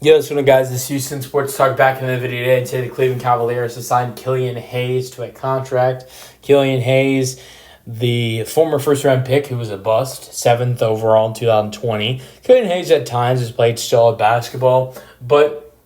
Yo, what's going on, guys? This is Houston Sports Talk back in the video today. Today, the Cleveland Cavaliers assigned Killian Hayes to a contract. Killian Hayes, the former first-round pick who was a bust, 7th overall in 2020. Killian Hayes at times has played solid basketball, but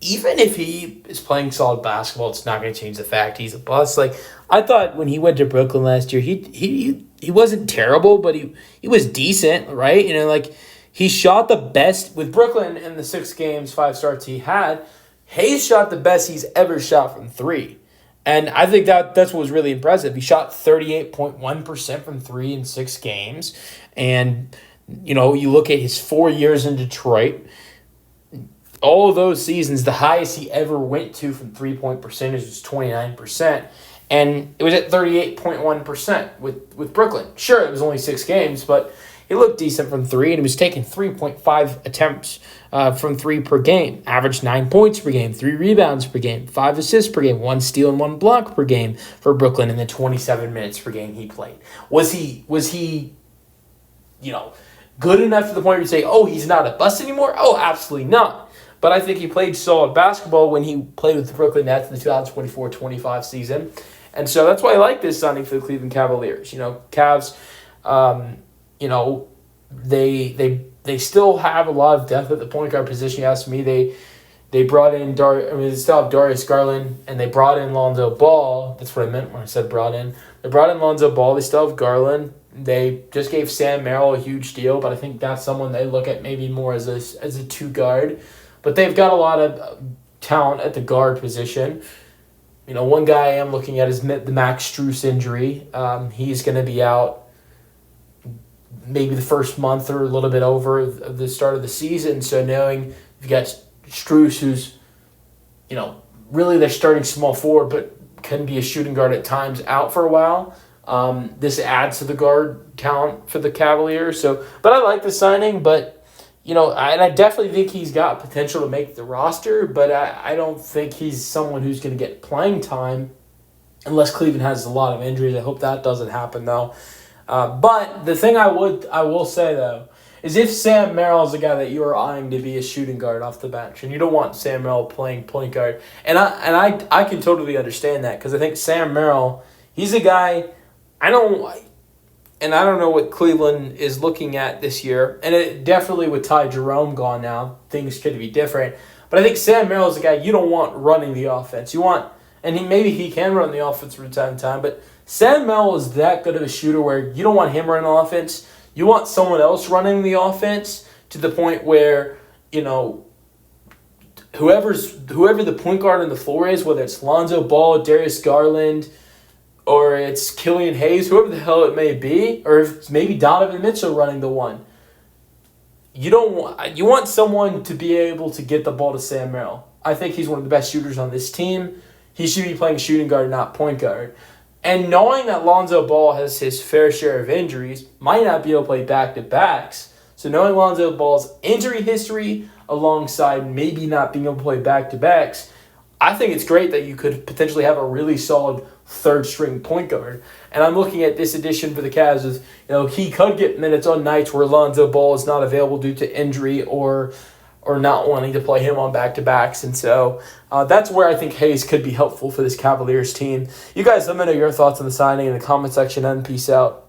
even if he is playing solid basketball, it's not going to change the fact he's a bust. Like, I thought when he went to Brooklyn last year, he wasn't terrible, but he was decent, right? He shot the best with Brooklyn in the 6 games, 5 starts he had. Hayes shot the best he's ever shot from three. And I think that's what was really impressive. He shot 38.1% from three in 6 games. And, you look at his 4 years in Detroit, all of those seasons, the highest he ever went to from three-point percentage was 29%. And it was at 38.1% with Brooklyn. Sure, it was only 6 games, but he looked decent from three, and he was taking 3.5 attempts from three per game. Averaged 9 points per game, 3 rebounds per game, 5 assists per game, 1 steal and 1 block per game for Brooklyn in the 27 minutes per game he played. Was he good enough to the point where you say, oh, he's not a bust anymore? Oh, absolutely not. But I think he played solid basketball when he played with the Brooklyn Nets in the 2024-25 season. And so that's why I like this signing for the Cleveland Cavaliers. Cavs, they still have a lot of depth at the point guard position. You ask me, they brought in they still have Darius Garland, and they brought in Lonzo Ball. That's what I meant when I said brought in. They brought in Lonzo Ball. They still have Garland. They just gave Sam Merrill a huge deal, but I think that's someone they look at maybe more as a 2 guard. But they've got a lot of talent at the guard position. One guy I am looking at is the Max Strus injury. He's going to be out maybe the first month or a little bit over of the start of the season. So knowing you've got Strus, who's, really their starting small forward, but can be a shooting guard at times, out for a while. This adds to the guard talent for the Cavaliers. But I like the signing, but and I definitely think he's got potential to make the roster, but I don't think he's someone who's going to get playing time unless Cleveland has a lot of injuries. I hope that doesn't happen, though. But the thing I will say, though, is if Sam Merrill is a guy that you are eyeing to be a shooting guard off the bench, and you don't want Sam Merrill playing point guard, and I can totally understand that, because I think Sam Merrill, he's a guy I don't know what Cleveland is looking at this year, and it definitely with Ty Jerome gone now, things could be different. But I think Sam Merrill is a guy you don't want running the offense. Maybe he can run the offense from time to time, but Sam Merrill is that good of a shooter where you don't want him running the offense. You want someone else running the offense to the point where, whoever the point guard on the floor is, whether it's Lonzo Ball, Darius Garland, or it's Killian Hayes, whoever the hell it may be, or if it's maybe Donovan Mitchell running the one. You want someone to be able to get the ball to Sam Merrill. I think he's one of the best shooters on this team. He should be playing shooting guard, not point guard. And knowing that Lonzo Ball has his fair share of injuries, might not be able to play back-to-backs. So knowing Lonzo Ball's injury history alongside maybe not being able to play back-to-backs, I think it's great that you could potentially have a really solid third-string point guard. And I'm looking at this addition for the Cavs as, he could get minutes on nights where Lonzo Ball is not available due to injury or not wanting to play him on back-to-backs. And so that's where I think Hayes could be helpful for this Cavaliers team. You guys let me know your thoughts on the signing in the comment section, and peace out.